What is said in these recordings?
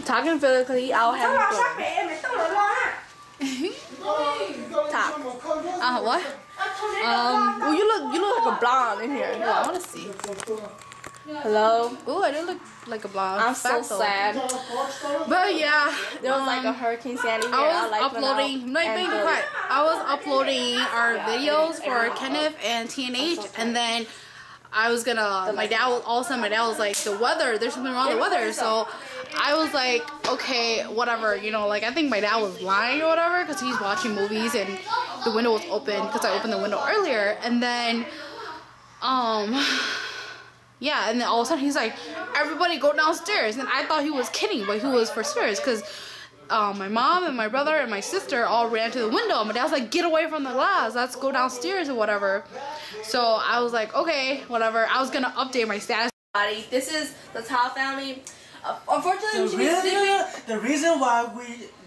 Talking physically, I'll have fun. Talk. What? Well, you look like a blonde in here. Yeah, I want to see. Hello. Ooh, I do look like a blonde. I'm so sad. But yeah, there was like a Hurricane Sandy here. I was uploading. I was uploading our videos for Kenneth and TNH, and then I was gonna. My dad was like, the weather. There's something wrong with the weather. So I was like, okay, whatever. You know, like I think my dad was lying or whatever because he's watching movies and the window was open because I opened the window earlier, and then yeah, and then all of a sudden he's like, everybody go downstairs. And I thought he was kidding, but he was for serious because my mom and my brother and my sister all ran to the window. My dad was like, get away from the glass. Let's go downstairs or whatever. So I was like, okay, whatever. I was going to update my status. This is the Tao family. Unfortunately, the reason why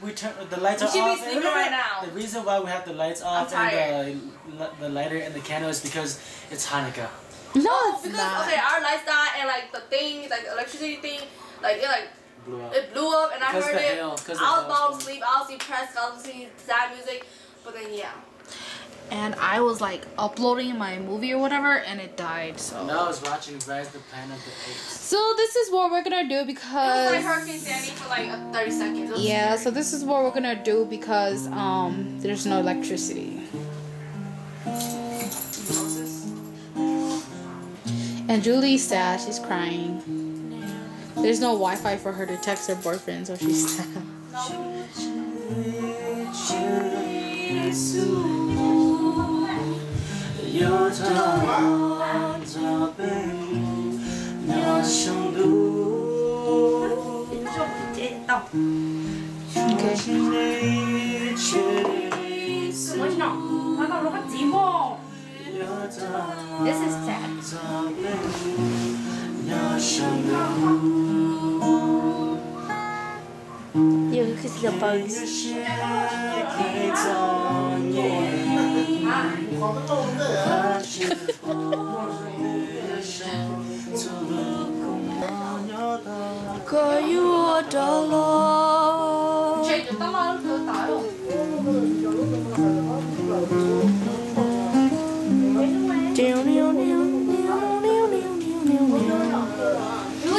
we turn the lights are off right now. The reason why we have the lights off and the lighter and the candle is because it's Hanukkah. No, it's not. Okay, our lights died and like the thing, like the electricity thing, like it like blew up. It blew up and I heard it. I was about to sleep. I was depressed. I was listening to sad music, but then yeah. And I was like uploading my movie or whatever, and it died. So now I was watching Rise the Planet of the Apes. So this is what we're gonna do because it was like Hurricane Sandy for like 30 seconds. Yeah. So this is what we're gonna do because there's no electricity. And Julie's sad, she's crying. There's no Wi-Fi for her to text her boyfriend, so she's sad. This is sad. You can see the bugs.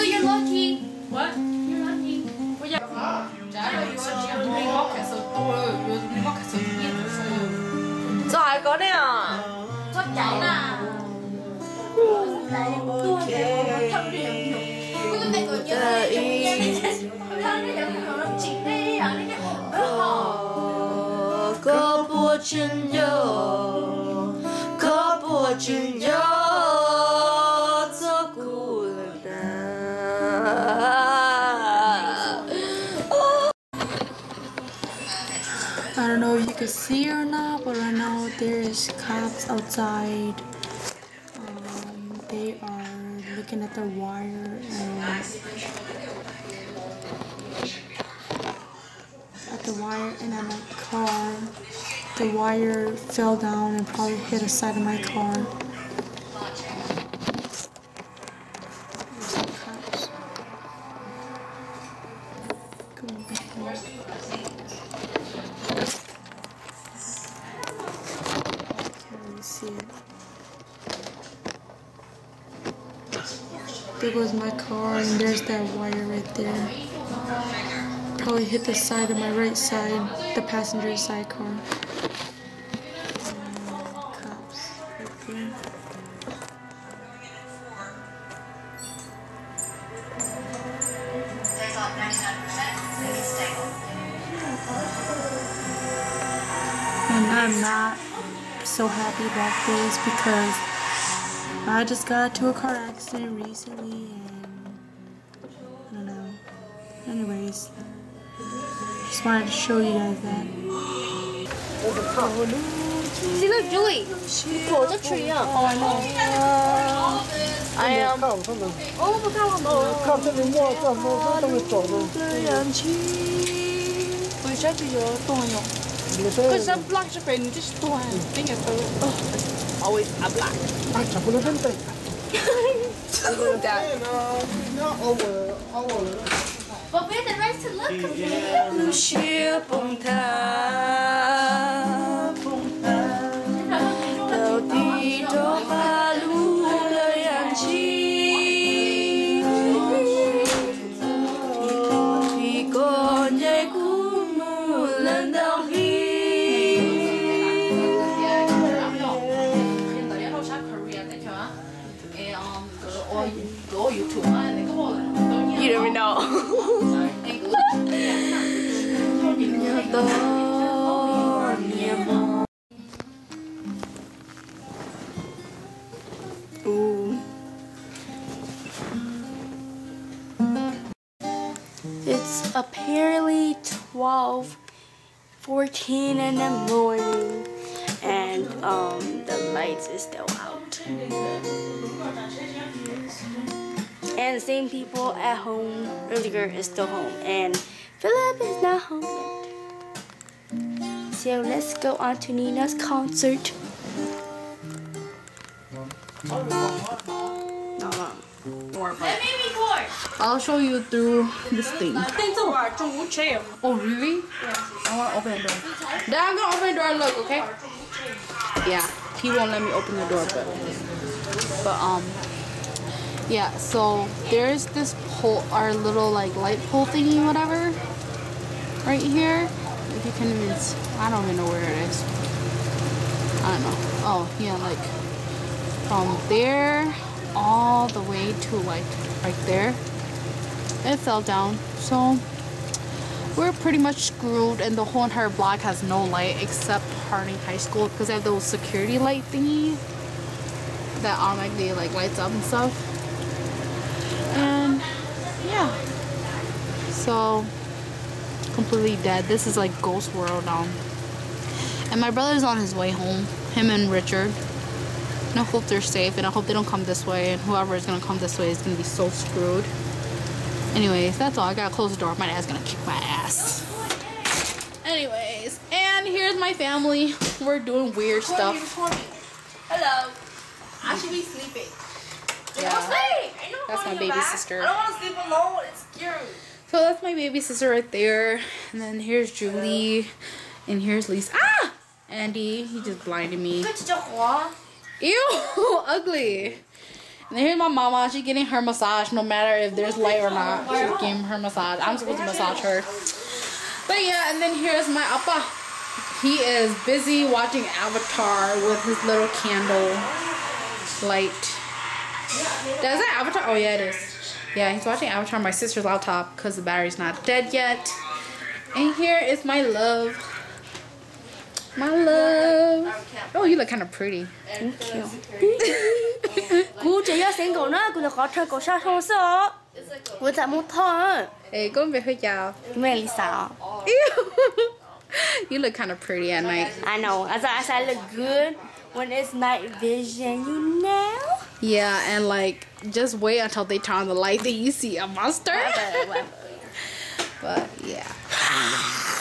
You're lucky. What? You're lucky. Giỏi có đấy à? Rất chạy nè. Có bùa chân gió, có bùa chân gió, gió cù I don't know if you can see or not, but right now there is cops outside. They are looking at the wire and at my car. The wire fell down and probably hit the side of my car. See it. There goes my car, and there's that wire right there. Probably hit the side of my right side, the passenger side car. Cops right there. And I'm not so happy about this because I just got into a car accident recently and I don't know. Anyways, just wanted to show you guys that. See, look, Julie. Pull the tree up. Oh, I know. I am. Oh,不看我们。看这里摸这摸这么走的。为啥就有动用？Because I'm black, so you just don't have thing at all. Always a black. I can't believe it. That. But we're the rest to Lucia bông tha đầu đi cho ba lu lời ăn chi thì con nhảy cú mù lần đầu hi. You don't even know. Ooh. It's apparently 12:14 in the morning, and the lights is still out. And the same people at home earlier is still home, and Philip is not home yet. So let's go on to Nina's concert. No. I'll show you through this thing. Oh really? Yeah. I want to open the door. Dad, I'm gonna open the door and look, okay? Yeah, he won't let me open the door, but yeah, so there's this pole, our little like light pole thingy, whatever, right here. If you can even, I don't even know where it is. I don't know. Oh yeah, like from there all the way to like right there. It fell down, so we're pretty much screwed, and the whole entire block has no light except Harding High School because they have those security light thingies that automatically like lights up and stuff. And yeah, so completely dead. This is like ghost world now. And my brother's on his way home, him and Richard. And I hope they're safe, and I hope they don't come this way, and whoever is gonna come this way is gonna be so screwed. Anyways, that's all. I gotta close the door. My dad's gonna kick my ass. Anyways, and here's my family. We're doing weird stuff. Hello. I should be sleeping. Yeah, that's my baby sister. I don't want to sleep alone. It's scary. So that's my baby sister right there. And then here's Julie. And here's Lisa. Ah! Andy, he just blinded me. Ew, ugly. And then here's my mama. She's getting her massage no matter if there's light or not. She's getting her massage. I'm supposed to massage her. But yeah, and then here's my appa. He is busy watching Avatar with his little candle light. Is that Avatar? Oh yeah, it is. Yeah, he's watching Avatar on my sister's laptop because the battery's not dead yet. And here is my love. My love. Oh, you look kind of pretty. Thank you. Cô chỉ có xem cậu nó, cô đã có chơi cậu sao không sợ? Cô tại một thôi. Hey, go về hơi chào. Mẹ Lisa. You look kind of pretty at night. I know. As I look good when it's night vision, you know. Yeah, and like just wait until they turn on the light, then you see a monster. But yeah.